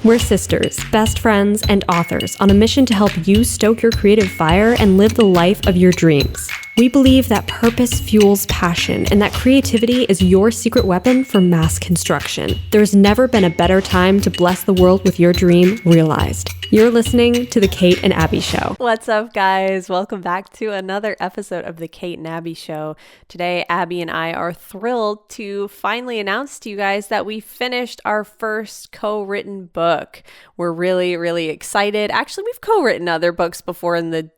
We're sisters, best friends, and authors on a mission to help you stoke your creative fire and live the life of your dreams. We believe that purpose fuels passion and that creativity is your secret weapon for mass construction. There's never been a better time to bless the world with your dream realized. You're listening to The Kate and Abbie Show. What's up, guys? Welcome back to another episode of The Kate and Abbie Show. Today, Abbie and I are thrilled to finally announce to you guys that we finished our first co-written book. We're really, really excited. Actually, we've co-written other books before in the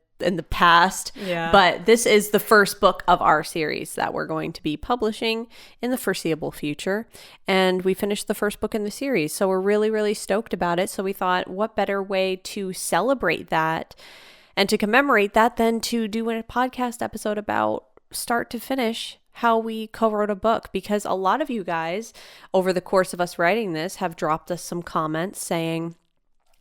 past, but this is the first book of our series that we're going to be publishing in the foreseeable future, and we finished the first book in the series, so we're really, really stoked about it. So we thought, what better way to celebrate that and to commemorate that than to do a podcast episode about start to finish how we co-wrote a book, because a lot of you guys over the course of us writing this have dropped us some comments saying,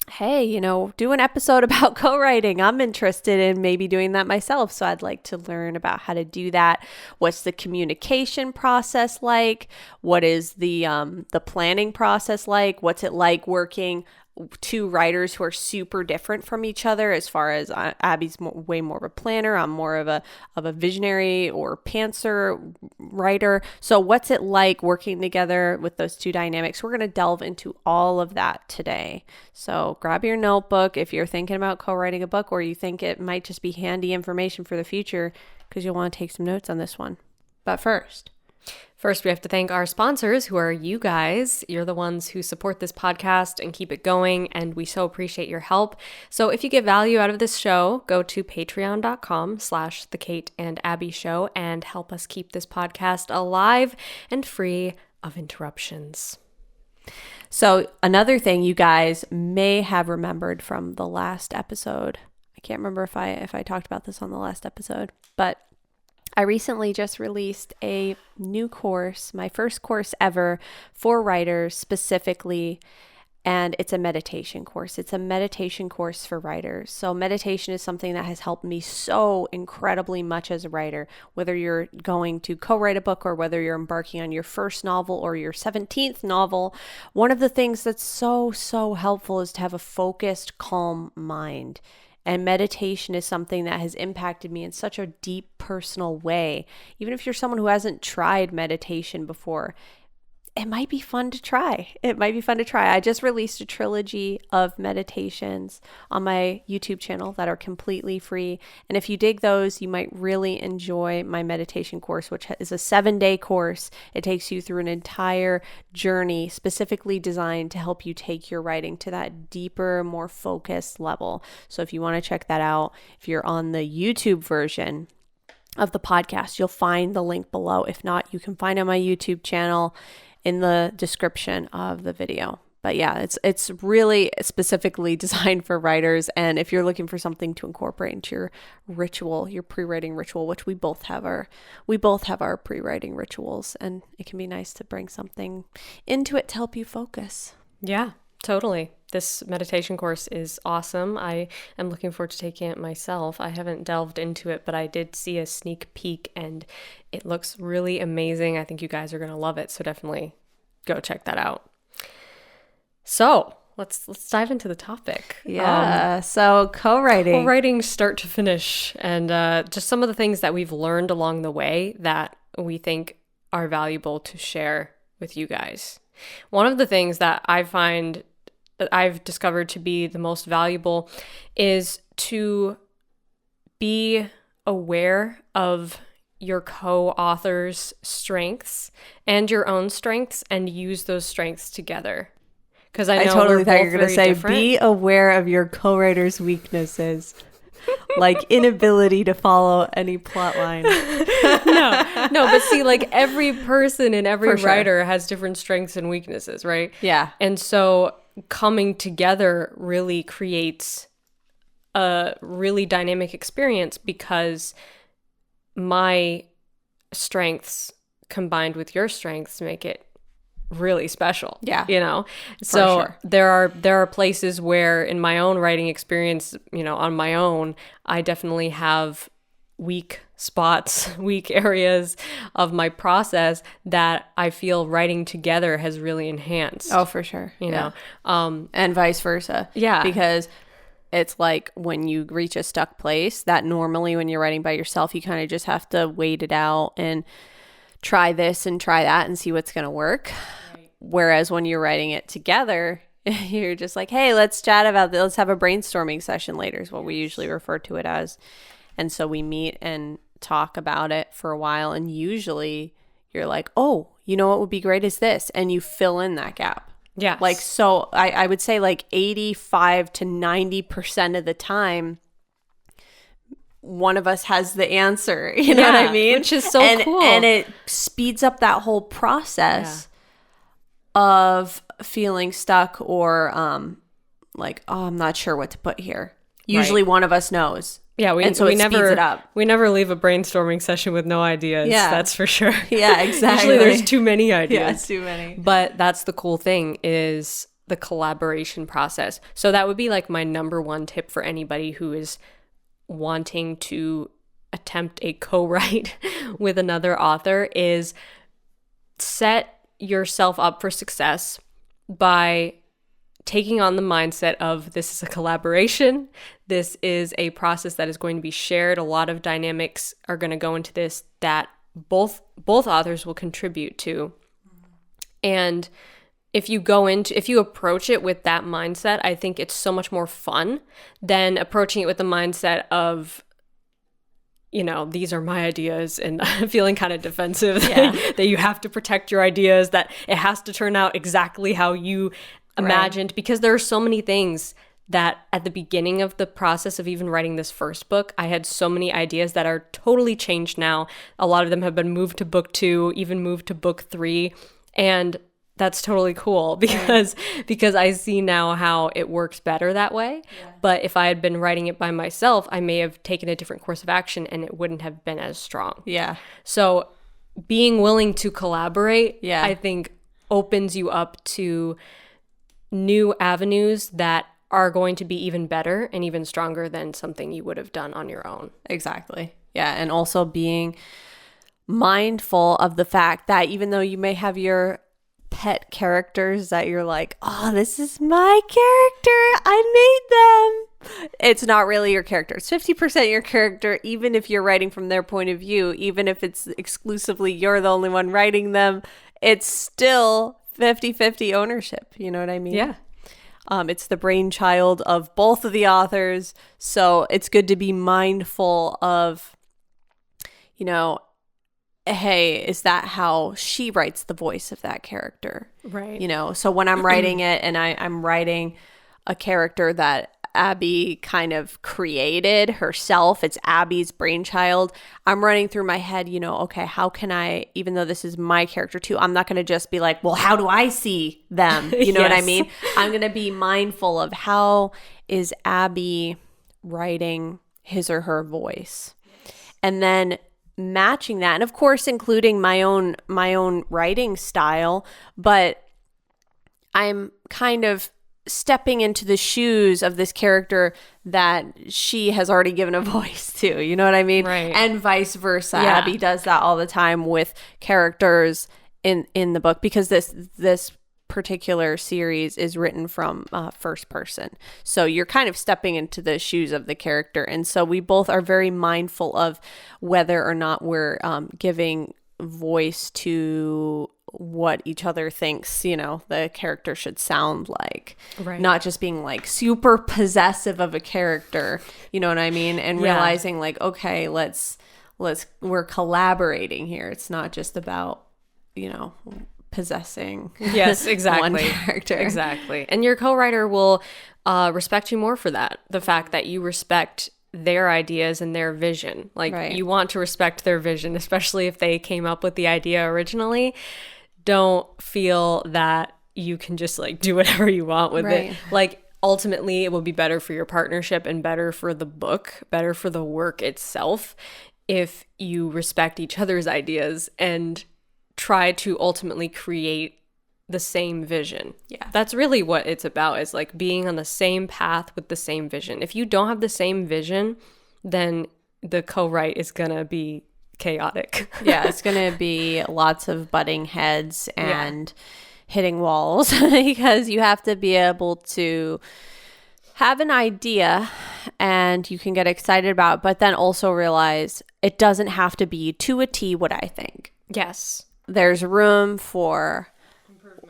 hey, do an episode about co-writing. I'm interested in maybe doing that myself. So I'd like to learn about how to do that. What's the communication process like? What is the planning process like? What's it like working two writers who are super different from each other, as far as Abbie's way more of a planner, I'm more of a visionary or pantser writer. So what's it like working together with those two dynamics? We're going to delve into all of that today. So grab your notebook if you're thinking about co-writing a book, or you think it might just be handy information for the future, because you'll want to take some notes on this one. But First, we have to thank our sponsors, who are you guys. You're the ones who support this podcast and keep it going, and we so appreciate your help. So if you get value out of this show, go to patreon.com/The Kate and Abbie Show and help us keep this podcast alive and free of interruptions. So another thing you guys may have remembered from the last episode, I can't remember if I talked about this on the last episode, but I recently just released a new course, my first course ever for writers specifically, and it's a meditation course. It's a meditation course for writers. So meditation is something that has helped me so incredibly much as a writer, whether you're going to co-write a book or whether you're embarking on your first novel or your 17th novel. One of the things that's so, so helpful is to have a focused, calm mind. And meditation is something that has impacted me in such a deep personal way. Even if you're someone who hasn't tried meditation before, it might be fun to try. I just released a trilogy of meditations on my YouTube channel that are completely free. And if you dig those, you might really enjoy my meditation course, which is a 7-day course. It takes you through an entire journey specifically designed to help you take your writing to that deeper, more focused level. So if you want to check that out, if you're on the YouTube version of the podcast, you'll find the link below. If not, you can find it on my YouTube channel in the description of the video. But yeah, it's really specifically designed for writers. And if you're looking for something to incorporate into your ritual, your pre-writing ritual, which we both have our pre-writing rituals, and it can be nice to bring something into it to help you focus. Yeah, totally. This meditation course is awesome. I am looking forward to taking it myself. I haven't delved into it, but I did see a sneak peek and it looks really amazing. I think you guys are going to love it. So definitely go check that out. So let's dive into the topic. Yeah. So co-writing start to finish, and just some of the things that we've learned along the way that we think are valuable to share with you guys. One of the things that I find that I've discovered to be the most valuable is to be aware of your co-author's strengths and your own strengths and use those strengths together. Because I totally thought you were going to say, different. Be aware of your co-writer's weaknesses. Like inability to follow any plot line. No, but see, like every person and every writer has different strengths and weaknesses, right? Yeah. And so coming together really creates a really dynamic experience, because my strengths combined with your strengths make it really special. Yeah. So sure. there are places where in my own writing experience, on my own, I definitely have weak spots, weak areas of my process that I feel writing together has really enhanced. Oh, for sure. You know? And vice versa. Yeah. Because it's like when you reach a stuck place that normally when you're writing by yourself, you kind of just have to wait it out and try this and try that and see what's going to work. Right. Whereas when you're writing it together, you're just like, hey, let's chat about this. Let's have a brainstorming session later is what we usually refer to it as. And so we meet and talk about it for a while. And usually you're like, oh, you know what would be great is this. And you fill in that gap. Yeah. Like, so I would say like 85 to 90% of the time, one of us has the answer. You know what I mean? Which is so cool. And it speeds up that whole process of feeling stuck or like, oh, I'm not sure what to put here. Usually one of us knows. Yeah, and so it speeds it up. We never leave a brainstorming session with no ideas. Yeah. That's for sure. Yeah, exactly. Usually there's too many ideas. Yeah, too many. But that's the cool thing is the collaboration process. So that would be like my number one tip for anybody who is wanting to attempt a co-write with another author is set yourself up for success by taking on the mindset of this is a collaboration. This is a process that is going to be shared. A lot of dynamics are going to go into this that both authors will contribute to. And if you approach it with that mindset, I think it's so much more fun than approaching it with the mindset of, you know, these are my ideas and feeling kind of defensive that you have to protect your ideas, that it has to turn out exactly how you imagined, because there are so many things that at the beginning of the process of even writing this first book, I had so many ideas that are totally changed now. A lot of them have been moved to book 2, even moved to book 3. And that's totally cool because I see now how it works better that way. Yeah. But if I had been writing it by myself, I may have taken a different course of action and it wouldn't have been as strong. Yeah. So being willing to collaborate, I think opens you up to new avenues that are going to be even better and even stronger than something you would have done on your own. Exactly. Yeah. And also being mindful of the fact that even though you may have your pet characters that you're like, oh, this is my character, I made them. It's not really your character. It's 50% your character, even if you're writing from their point of view, even if it's exclusively you're the only one writing them, it's still 50-50 ownership. You know what I mean? Yeah. It's the brainchild of both of the authors. So it's good to be mindful of, you know, hey, is that how she writes the voice of that character? Right. You know, so when I'm writing it and I'm writing a character that Abbie kind of created herself, it's Abbie's brainchild, I'm running through my head, you know, okay, how can I, even though this is my character too, I'm not going to just be like, well, how do I see them? You know what I mean? I'm going to be mindful of how is Abbie writing his or her voice? And then matching that, and of course including my own writing style, but I'm kind of stepping into the shoes of this character that she has already given a voice to, you know what I mean? Right. And vice versa. Yeah. Abbie does that all the time with characters in the book, because this particular series is written from first person. So you're kind of stepping into the shoes of the character. And so we both are very mindful of whether or not we're giving voice to what each other thinks, you know, the character should sound like. Right. Not just being like super possessive of a character, you know what I mean? And realizing like, okay, we're collaborating here. It's not just about, you know, possessing one character. Exactly. And your co-writer will respect you more for that. The fact that you respect their ideas and their vision. Like you want to respect their vision, especially if they came up with the idea originally. Don't feel that you can just like do whatever you want with it. Like ultimately it will be better for your partnership and better for the book, better for the work itself if you respect each other's ideas and try to ultimately create the same vision. Yeah. That's really what it's about, is like being on the same path with the same vision. If you don't have the same vision, then the co-write is gonna be chaotic. Yeah, it's going to be lots of butting heads and hitting walls because you have to be able to have an idea and you can get excited about it, but then also realize it doesn't have to be to a T what I think. Yes. There's room for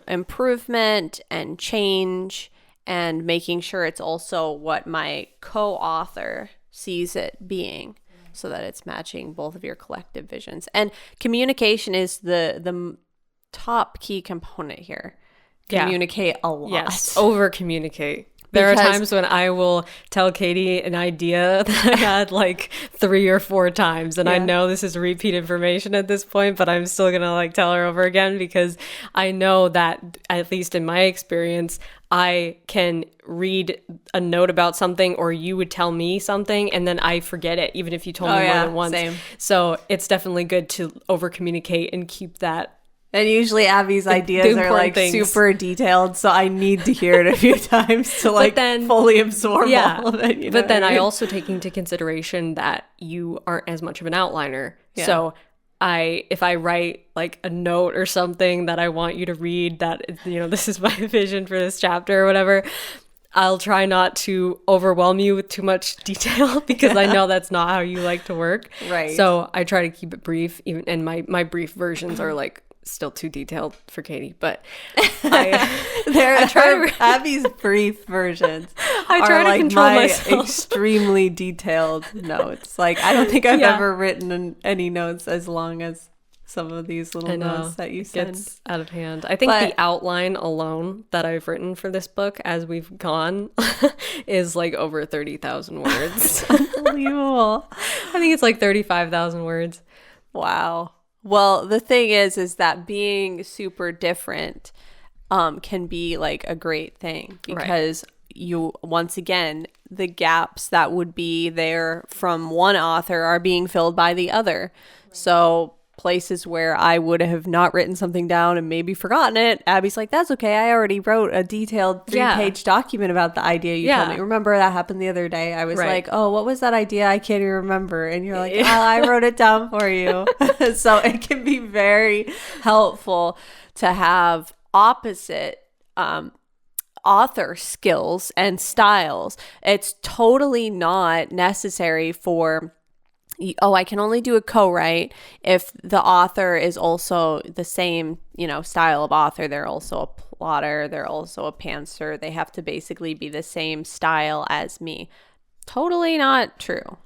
improvement and change and making sure it's also what my co-author sees it being, so that it's matching both of your collective visions. And communication is the top key component here. Communicate a lot. Yes, over communicate. There are times when I will tell Katie an idea that I had like 3 or 4 times. And I know this is repeat information at this point, but I'm still going to like tell her over again because I know that, at least in my experience, I can read a note about something or you would tell me something and then I forget it, even if you told me more than once. Same. So it's definitely good to over communicate and keep that. And usually Abbie's ideas are like super detailed, so I need to hear it a few times to like fully absorb all of it. But then I also take into consideration that you aren't as much of an outliner. Yeah. So if I write like a note or something that I want you to read, that, you know, this is my vision for this chapter or whatever, I'll try not to overwhelm you with too much detail because I know that's not how you like to work. Right. So I try to keep it brief, and my brief versions are like still too detailed for Katie, but I try to Abbie's brief versions. I try to like control my myself. Extremely detailed notes. Like I don't think I've ever written any notes as long as some of these little notes that you send. Gets out of hand. I think the outline alone that I've written for this book as we've gone is like over 30,000 words. Unbelievable. I think it's like 35,000 words. Wow. Well, the thing is that being super different can be like a great thing because you, once again, the gaps that would be there from one author are being filled by the other. So places where I would have not written something down and maybe forgotten it, Abbie's like, that's okay. I already wrote a detailed 3-page document about the idea you told me. Remember that happened the other day. I was like, oh, what was that idea? I can't even remember. And you're like, I wrote it down for you. So it can be very helpful to have opposite author skills and styles. It's totally not necessary for I can only do a co-write if the author is also the same, style of author. They're also a plotter. They're also a pantser. They have to basically be the same style as me. Totally not true.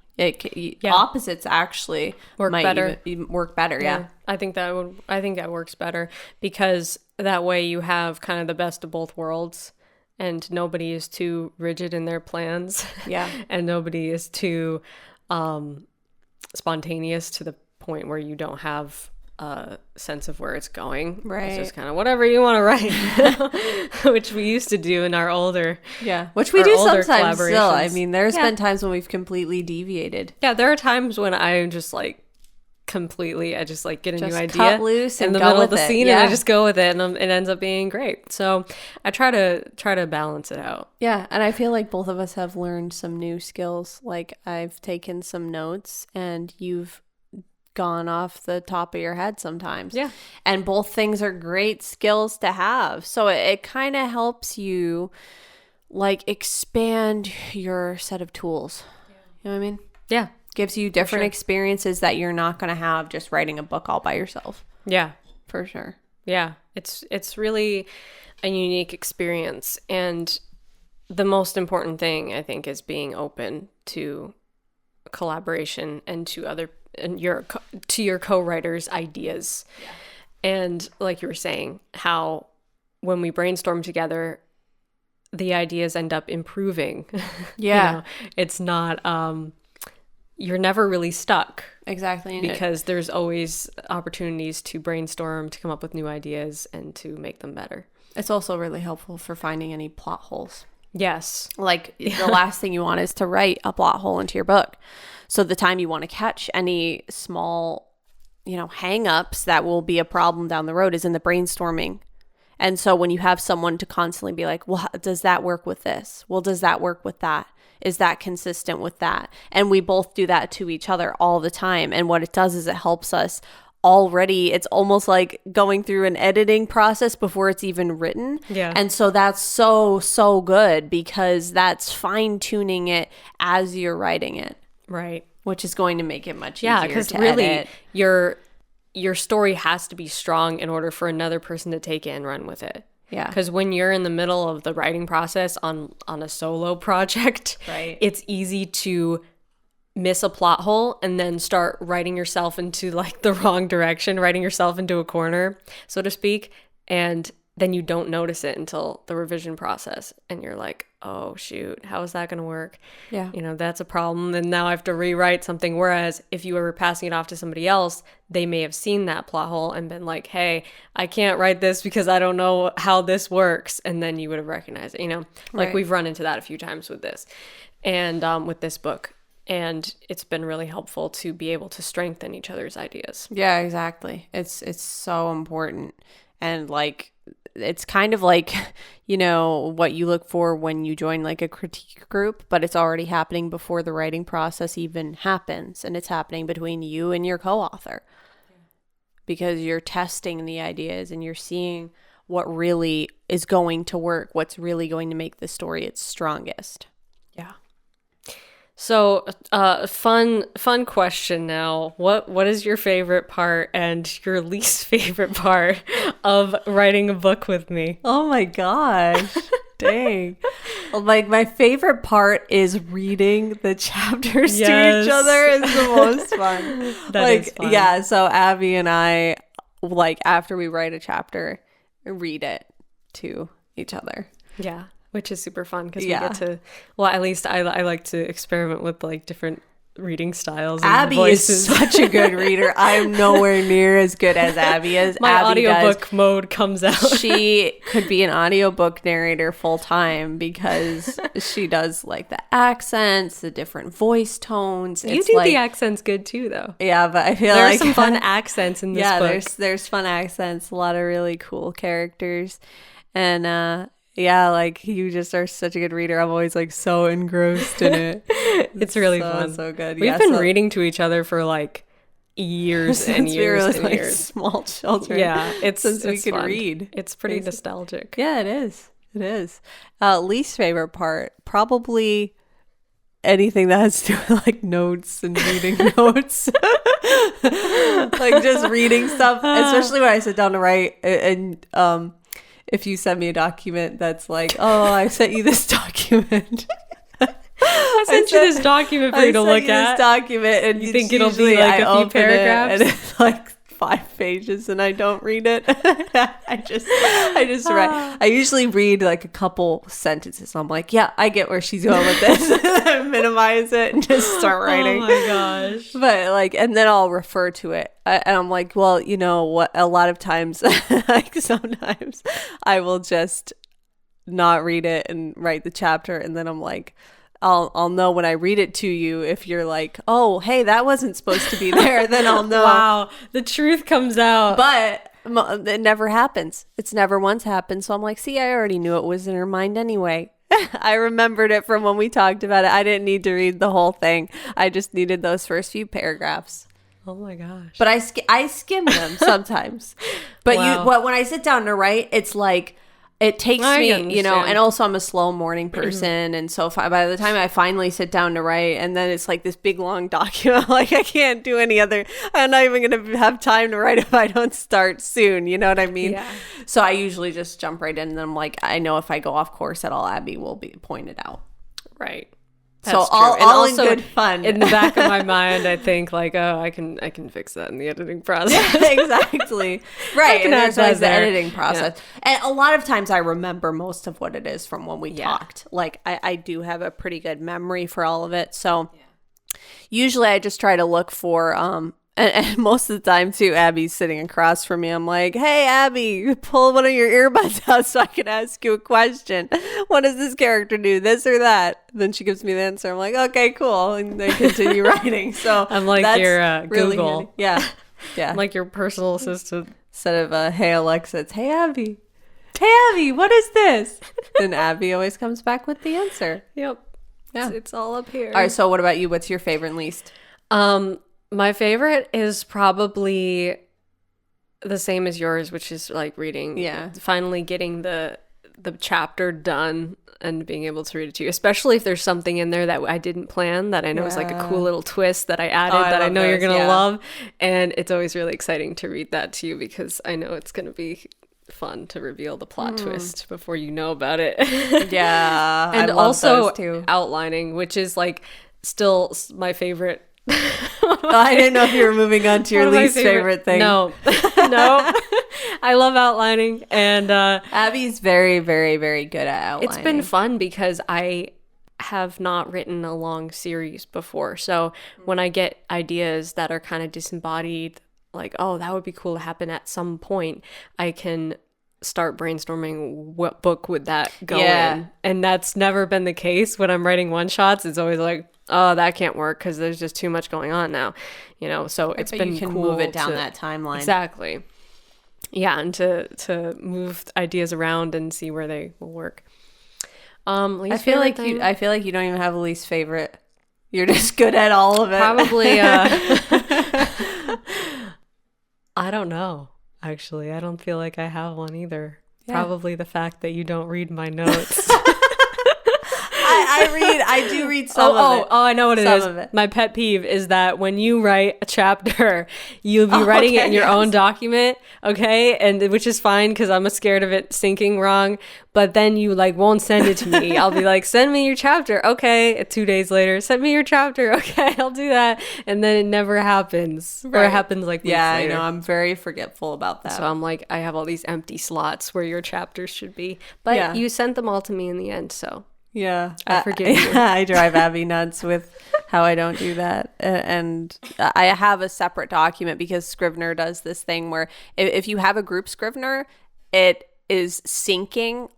Opposites actually work better. Work better. Yeah. I think that works better because that way you have kind of the best of both worlds. And nobody is too rigid in their plans. Yeah. And nobody is too spontaneous to the point where you don't have a sense of where it's going. Right. It's just kind of whatever you want to write, which we used to do in our older which we do sometimes still. I mean, there's been times when we've completely deviated. Yeah, there are times when I'm just like I just like get a new idea cut loose in the middle of the scene and I just go with it and it ends up being great. So I try to balance it out. Yeah, and I feel like both of us have learned some new skills. Like I've taken some notes and you've gone off the top of your head sometimes. Yeah. And both things are great skills to have. So it kind of helps you like expand your set of tools. Yeah. You know what I mean? Yeah. Gives you different experiences that you're not going to have just writing a book all by yourself. Yeah. For sure. Yeah. It's really a unique experience. And the most important thing, I think, is being open to collaboration and to your co-writers' ideas. Yeah. And like you were saying, how when we brainstorm together, the ideas end up improving. Yeah. It's not... you're never really stuck. Exactly. Because there's always opportunities to brainstorm, to come up with new ideas, and to make them better. It's also really helpful for finding any plot holes. Yes. Like the last thing you want is to write a plot hole into your book. So the time you want to catch any small, hang-ups that will be a problem down the road is in the brainstorming. And so when you have someone to constantly be like, well, does that work with this? Well, does that work with that? is that consistent with that. And we both do that to each other all the time. And what it does is it helps us already. It's almost like going through an editing process before it's even written. Yeah. And so that's so good, because that's fine tuning it as you're writing it. Right. Which is going to make it much easier because to really edit. your story has to be strong in order for another person to take it and run with it. Yeah. Because when you're in the middle of the writing process on a solo project, right, it's easy to miss a plot hole and then start writing yourself into like the wrong direction, writing yourself into a corner, so to speak. And then you don't notice it until the revision process. And you're like, oh, shoot, how is that going to work? Yeah. You know, that's a problem. And now I have to rewrite something. Whereas if you were passing it off to somebody else, they may have seen that plot hole and been like, hey, I can't write this because I don't know how this works. And then you would have recognized it, you know? Like we've run into that a few times with this and with this book. And it's been really helpful to be able to strengthen each other's ideas. Yeah, exactly. It's so important. And like, it's kind of like, you know, what you look for when you join like a critique group, but it's already happening before the writing process even happens. And it's happening between you and your co-author, because you're testing the ideas and you're seeing what really is going to work, what's really going to make the story its strongest. Yeah. So, fun question now. What is your favorite part and your least favorite part of writing a book with me? Oh my gosh. Dang. Like, my favorite part is reading the chapters to each other is the most fun. That is fun. Yeah, so Abbie and I, like, after we write a chapter, read it to each other. Yeah. Which is super fun because we get to, well, at least I like to experiment with like different reading styles and Abbie voices. is such a good reader. I'm nowhere near as good as Abbie is. My Abbie audiobook mode comes out. She could be an audiobook narrator full time because she does like the accents, the different voice tones. You do the accents good too, though. Yeah, but I feel there like are some fun accents in this book. There's fun accents, a lot of really cool characters, and yeah, like you just are such a good reader. I'm always like so engrossed in it. It's really fun. So good. We've been reading to each other for like years and years and like years. Small children. Yeah, since we could fun. read. It's pretty nostalgic. Yeah, it is. It is. Least favorite part, probably anything that has to do with like notes and reading notes. Like just reading stuff, especially when I sit down to write and if you send me a document that's like, oh, I sent you this document. I sent you this document for you to look at. This document, and you think it'll be like a few paragraphs? And it's like 5 pages, and I don't read it. I just write. I usually read like a couple sentences. I'm like, yeah, I get where she's going with this. Minimize it and just start writing. Oh my gosh! But like, and then I'll refer to it, and I'm like, well, you know what? A lot of times, like sometimes, I will just not read it and write the chapter, and then I'm like, I'll know when I read it to you if you're like, oh, hey, that wasn't supposed to be there. Then I'll know. Wow, the truth comes out. But it never happens. It's never once happened. So I'm like, see, I already knew it was in her mind anyway. I remembered it from when we talked about it. I didn't need to read the whole thing. I just needed those first few paragraphs. Oh my gosh. But I skim them sometimes. But when I sit down to write, it's like, it takes me, you know, and also I'm a slow morning person. And so by the time I finally sit down to write, and then it's like this big long document, like I can't do any other, I'm not even going to have time to write if I don't start soon. You know what I mean? Yeah. So I usually just jump right in, and then I'm like, I know if I go off course at all, Abbie will be pointed out. Right. That's so all in good fun. In the back of my mind, I think like, oh, I can fix that in the editing process. Exactly. Right. And there's always the editing process. Yeah. And a lot of times I remember most of what it is from when we talked. Like I do have a pretty good memory for all of it. So usually I just try to look for and most of the time too, Abbie's sitting across from me. I'm like, hey, Abbie, pull one of your earbuds out so I can ask you a question. What does this character do? This or that? Then she gives me the answer. I'm like, okay, cool. And then continue writing. So I'm like your really Google. handy. Yeah. Yeah. I'm like your personal assistant. Instead of, hey, Alexa, it's, hey, Abbie. Hey, Abbie, what is this? Then Abbie always comes back with the answer. Yep. Yeah. It's all up here. All right, so what about you? What's your favorite and least? My favorite is probably the same as yours, which is like reading. Yeah. Finally getting the chapter done and being able to read it to you, especially if there's something in there that I didn't plan that I know is like a cool little twist that I added that I know you're going to love. And it's always really exciting to read that to you because I know it's going to be fun to reveal the plot twist before you know about it. Yeah. And I love also those too. outlining, which is like still my favorite. I didn't know if you were moving on to your least favorite thing. No. No. I love outlining, and Abbie's very, very, very good at outlining. it's been fun because I have not written a long series before. So when I get ideas that are kind of disembodied, like, oh, that would be cool to happen at some point, I can start brainstorming what book would that go in. And that's never been the case when I'm writing one-shots. It's always like, oh, that can't work because there's just too much going on now, so it's been you can cool move it down that timeline. Exactly. Yeah, and to move ideas around and see where they will work. I feel like you don't even have a least favorite. You're just good at all of it. Probably. I don't know. Actually, I don't feel like I have one either. Yeah. Probably the fact that you don't read my notes. I do read some of it. Oh, I know what it is. Some of it. My pet peeve is that when you write a chapter, you'll be writing it in your own document, okay? And which is fine because I'm scared of it syncing wrong. But then you won't send it to me. I'll be like, send me your chapter. Okay. 2 days later, send me your chapter. Okay, I'll do that. And then it never happens. Right. Or it happens weeks later. I know. I'm very forgetful about that. So I'm like, I have all these empty slots where your chapters should be. But you sent them all to me in the end, so. Yeah, I forgive you. I drive Abbie nuts with how I don't do that. And I have a separate document because Scrivener does this thing where if you have a group Scrivener, it is syncing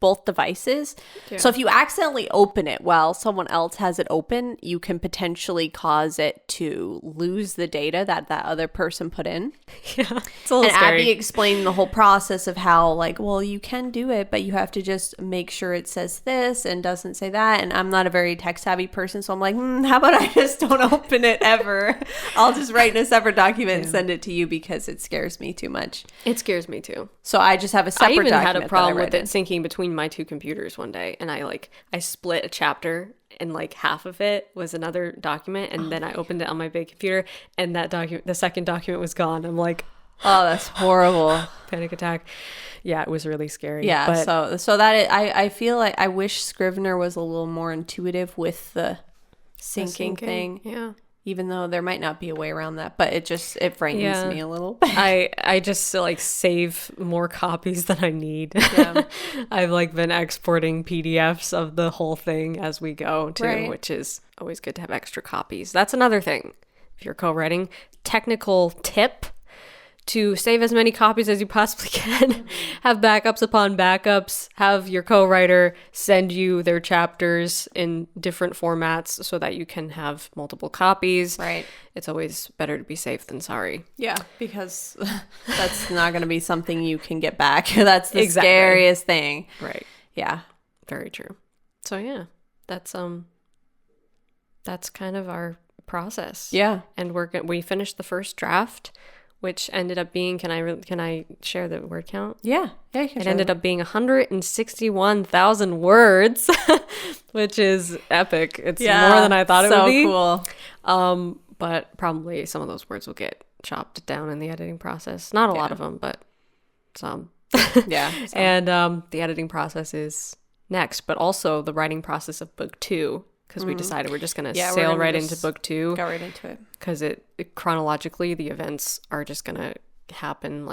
both devices. Yeah. So if you accidentally open it while someone else has it open, you can potentially cause it to lose the data that other person put in. Yeah. It's a little scary. Abbie explained the whole process of how you can do it, but you have to just make sure it says this and doesn't say that. And I'm not a very tech savvy person, so I'm like, how about I just don't open it ever? I'll just write in a separite document and send it to you because it scares me too much. It scares me too. So I just have a separate document. I even had a problem with it syncing between my two computers one day, and I split a chapter and half of it was another document, and then I opened it on my big computer and that document, the second document, was gone. I'm like, oh, that's horrible. Panic attack. Yeah, it was really scary. Yeah, but so that I feel like I wish Scrivener was a little more intuitive with the syncing thing. Yeah. Even though there might not be a way around that, but it frightens me a little bit. I just save more copies than I need. Yeah. I've been exporting PDFs of the whole thing as we go too, which is always good to have extra copies. That's another thing. If you're co-writing, technical tip to save as many copies as you possibly can. Have backups upon backups. Have your co-writer send you their chapters in different formats so that you can have multiple copies. Right. It's always better to be safe than sorry. Yeah, because that's not going to be something you can get back. That's the scariest thing. Right. Yeah. Very true. So yeah, that's kind of our process. Yeah. And we finished the first draft, which ended up being, can I share the word count? Yeah. It ended up being 161,000 words, which is epic. It's more than I thought it would be. So cool. But probably some of those words will get chopped down in the editing process. Not a lot of them, but some. Yeah. And the editing process is next, but also the writing process of book 2. Because we decided we're just going to sail right into book 2. Go right into it. Because chronologically, the events are just going to happen,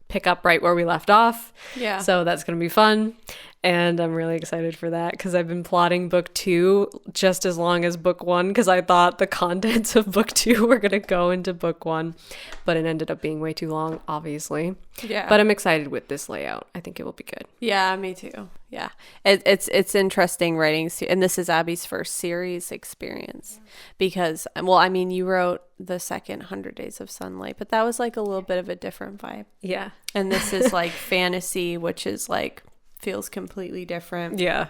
pick up right where we left off. Yeah. So that's going to be fun. And I'm really excited for that because I've been plotting book 2 just as long as book 1 because I thought the contents of book 2 were going to go into book 1. But it ended up being way too long, obviously. Yeah. But I'm excited with this layout. I think it will be good. Yeah, me too. Yeah. It's interesting writing. And this is Abbie's first series experience because, you wrote the second 100 Days of Sunlight, but that was a little bit of a different vibe. Yeah. And this is fantasy, which is feels completely different. Yeah.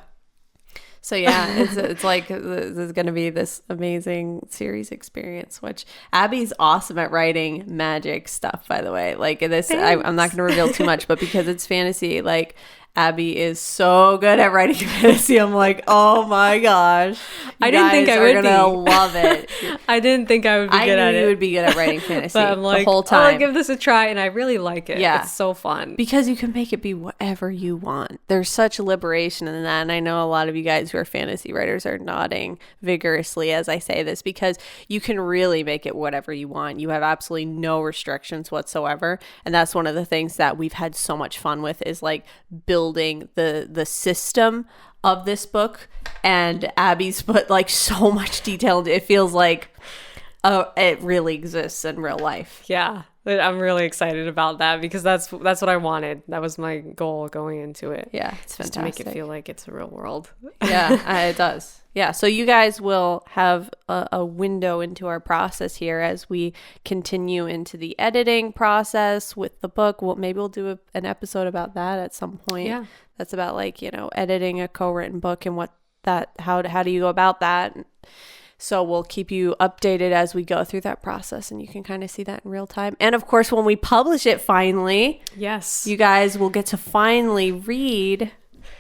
So yeah, it's like this is going to be this amazing series experience, which Abbie's awesome at writing magic stuff, by the way. Like this, I'm not going to reveal too much, but because it's fantasy, like Abbie is so good at writing fantasy. I'm like, oh my gosh. I didn't think I would be. Gonna love it. I didn't think I would be good at it. I knew you would be good at writing fantasy but I'm like, the whole time. I'll give this a try, and I really like it. Yeah. It's so fun. Because you can make it be whatever you want. There's such liberation in that. And I know a lot of you guys who are fantasy writers are nodding vigorously as I say this, because you can really make it whatever you want. You have absolutely no restrictions whatsoever. And that's one of the things that we've had so much fun with, is like building the system of this book. And Abbie's put like so much detail into it. It feels like it really exists in real life. Yeah, I'm really excited about that, because that's what I wanted. That was my goal going into it. Yeah, it's fantastic. Just to make it feel like it's a real world. Yeah, it does. Yeah, so you guys will have a window into our process here as we continue into the editing process with the book. Maybe we'll do an episode about that at some point. Yeah, that's about like, editing a co-written book and how do you go about that. So we'll keep you updated as we go through that process, and you can kind of see that in real time. And of course, when we publish it finally, yes, you guys will get to finally read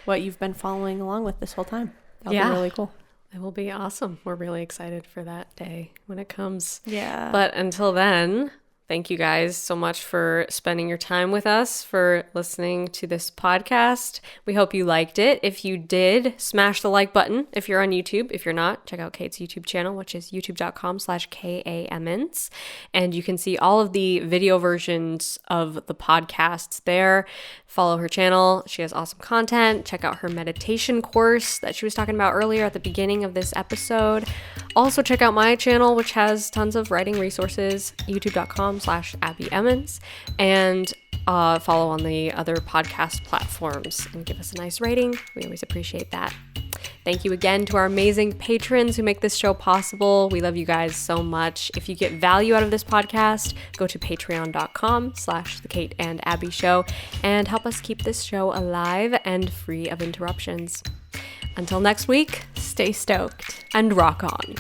what you've been following along with this whole time. That'll be really cool. It will be awesome. We're really excited for that day when it comes. Yeah. But until then, thank you guys so much for spending your time with us, for listening to this podcast. We hope you liked it. If you did, smash the like button if you're on YouTube. If you're not, check out Kate's YouTube channel, which is youtube.com/KAMNs. And you can see all of the video versions of the podcasts there. Follow her channel. She has awesome content. Check out her meditation course that she was talking about earlier at the beginning of this episode. Also, check out my channel, which has tons of writing resources, youtube.com/AbbieEmmons, and follow on the other podcast platforms and give us a nice rating. We always appreciate that. Thank you again to our amazing patrons who make this show possible. We love you guys so much. If you get value out of this podcast, go to patreon.com/The Kate and Abbie Show and help us keep this show alive and free of interruptions. Until next week, stay stoked and rock on.